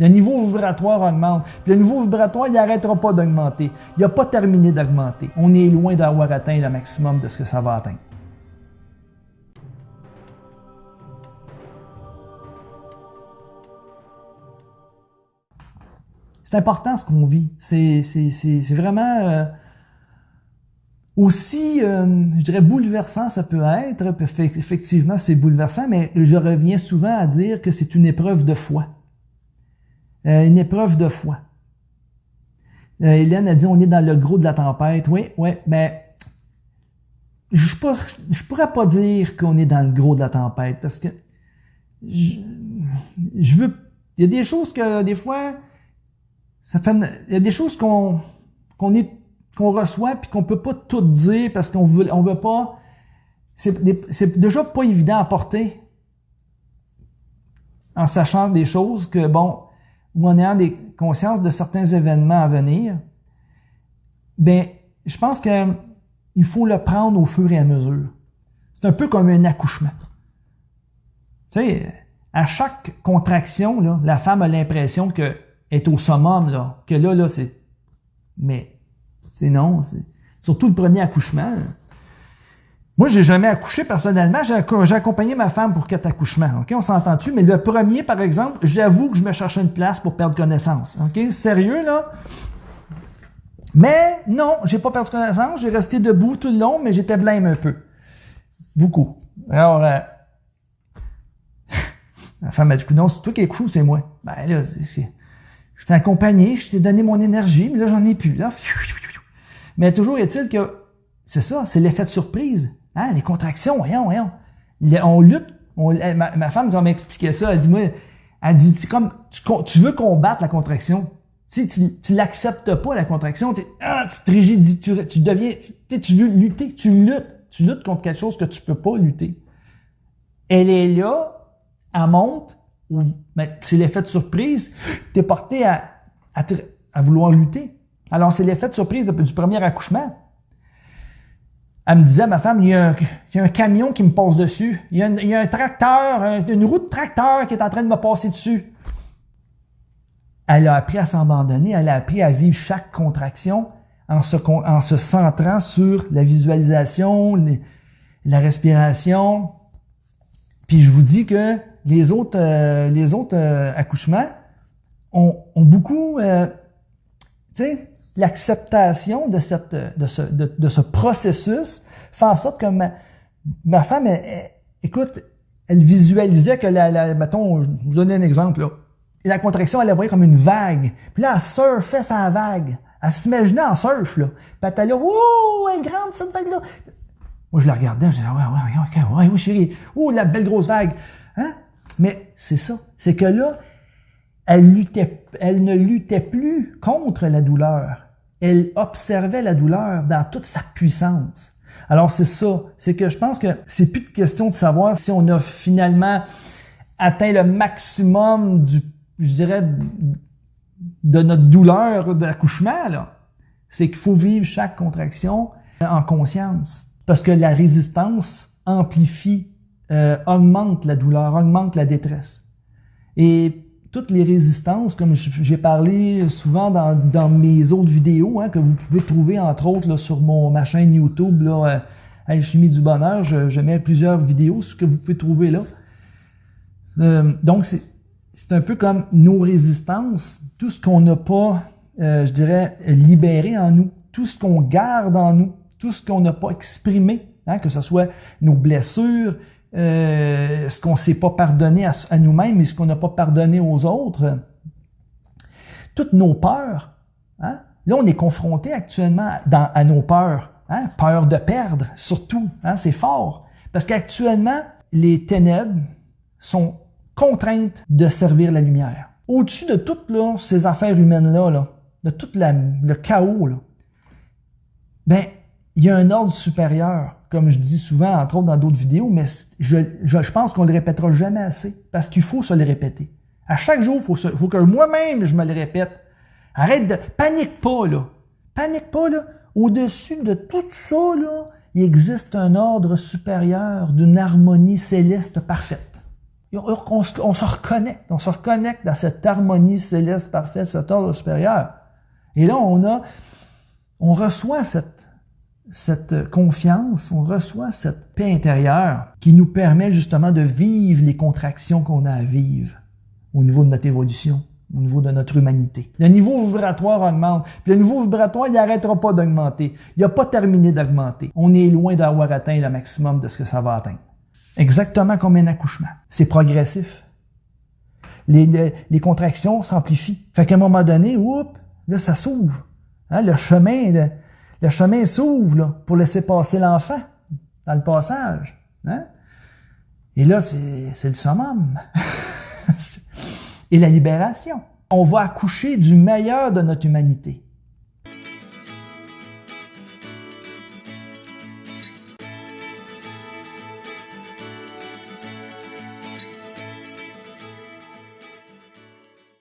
Le niveau vibratoire augmente. Puis le niveau vibratoire, il n'arrêtera pas d'augmenter. Il n'a pas terminé d'augmenter. On est loin d'avoir atteint le maximum de ce que ça va atteindre. C'est important ce qu'on vit. C'est vraiment aussi, je dirais, bouleversant ça peut être. Effectivement, c'est bouleversant, mais je reviens souvent à dire que c'est une épreuve de foi. Une épreuve de foi. Hélène a dit, on est dans le gros de la tempête. Oui, mais je pourrais pas dire qu'on est dans le gros de la tempête parce que il y a des choses que, des fois, il y a des choses qu'on reçoit puis qu'on peut pas tout dire parce on veut pas. C'est déjà pas évident à porter en sachant des choses que, bon, ou en ayant des consciences de certains événements à venir. Ben, je pense que il faut le prendre au fur et à mesure. C'est un peu comme un accouchement. Tu sais, à chaque contraction, là, la femme a l'impression que est au summum, là, que là, c'est... Mais, c'est non, c'est... Surtout le premier accouchement. Là. Moi, j'ai jamais accouché personnellement, j'ai accompagné ma femme pour 4 accouchements, ok, on s'entend-tu? Mais le premier, par exemple, j'avoue que je me cherchais une place pour perdre connaissance, ok? Sérieux, là? Mais, non, j'ai pas perdu connaissance, j'ai resté debout tout le long, mais j'étais blême un peu. Beaucoup. Alors, la femme m'a dit, non, c'est toi qui es couché ou c'est moi? Ben là, je t'ai accompagné, je t'ai donné mon énergie, mais là, j'en ai plus. Là. Mais toujours est-il que c'est ça, c'est l'effet de surprise. Hein, les contractions, voyons. On lutte. Ma femme m'a expliqué ça. Elle dit, c'est comme, tu veux combattre la contraction. Tu l'acceptes pas, la contraction. Tu te rigidis, tu deviens, tu veux lutter, tu luttes contre quelque chose que tu peux pas lutter. Elle est là, elle monte, c'est l'effet de surprise, t'es porté à vouloir lutter. Alors, c'est l'effet de surprise du premier accouchement. Elle me disait, ma femme, il y a un camion qui me passe dessus. Il y a un tracteur, une roue de tracteur qui est en train de me passer dessus. Elle a appris à s'abandonner, elle a appris à vivre chaque contraction en se centrant sur la visualisation, la respiration. Puis je vous dis que les autres accouchements ont beaucoup, tu sais, l'acceptation de ce processus fait en sorte que ma femme, écoute, elle visualisait que mettons, je vous donne un exemple, là. Et la contraction, elle la voyait comme une vague. Puis là, elle surfait sa vague. Elle s'imaginait en surf, là. Puis elle était là, ouh, elle est grande, cette vague-là. Moi, je la regardais, je disais, oui, chérie. Ouh, la belle grosse vague. Hein? Mais c'est ça. C'est que là, elle ne luttait plus contre la douleur. Elle observait la douleur dans toute sa puissance. Alors, c'est ça. C'est que je pense que c'est plus de question de savoir si on a finalement atteint le maximum je dirais, de notre douleur d'accouchement, là. C'est qu'il faut vivre chaque contraction en conscience. Parce que la résistance amplifie, augmente la douleur, augmente la détresse. Et toutes les résistances, comme j'ai parlé souvent dans mes autres vidéos, hein, que vous pouvez trouver entre autres là, sur ma chaîne YouTube, là, Alchimie du Bonheur, je mets plusieurs vidéos, ce que vous pouvez trouver là. Donc c'est un peu comme nos résistances, tout ce qu'on n'a pas, je dirais, libéré en nous, tout ce qu'on garde en nous, tout ce qu'on n'a pas exprimé, hein, que ce soit nos blessures, ce qu'on ne s'est pas pardonné à nous-mêmes et ce qu'on n'a pas pardonné aux autres, toutes nos peurs. Hein? Là, on est confronté actuellement à nos peurs. Hein? Peur de perdre, surtout. Hein? C'est fort. Parce qu'actuellement, les ténèbres sont contraintes de servir la lumière. Au-dessus de toutes là, ces affaires humaines-là, de tout le chaos, là, ben, il y a un ordre supérieur, comme je dis souvent, entre autres dans d'autres vidéos, mais je pense qu'on le répétera jamais assez, parce qu'il faut se le répéter. À chaque jour, il faut que moi-même, je me le répète. Arrête de... Panique pas, là. Panique pas, là. Au-dessus de tout ça, là, il existe un ordre supérieur d'une harmonie céleste parfaite. On se reconnecte dans cette harmonie céleste parfaite, cet ordre supérieur. Et là, on reçoit cette confiance, on reçoit cette paix intérieure qui nous permet justement de vivre les contractions qu'on a à vivre au niveau de notre évolution, au niveau de notre humanité. Le niveau vibratoire augmente. Puis le niveau vibratoire, il n'arrêtera pas d'augmenter. Il n'a pas terminé d'augmenter. On est loin d'avoir atteint le maximum de ce que ça va atteindre. Exactement comme un accouchement. C'est progressif. Les contractions s'amplifient. Fait qu'à un moment donné, là, ça s'ouvre. Hein, le chemin s'ouvre là, pour laisser passer l'enfant dans le passage. Hein? Et là, c'est le summum. Et la libération. On va accoucher du meilleur de notre humanité.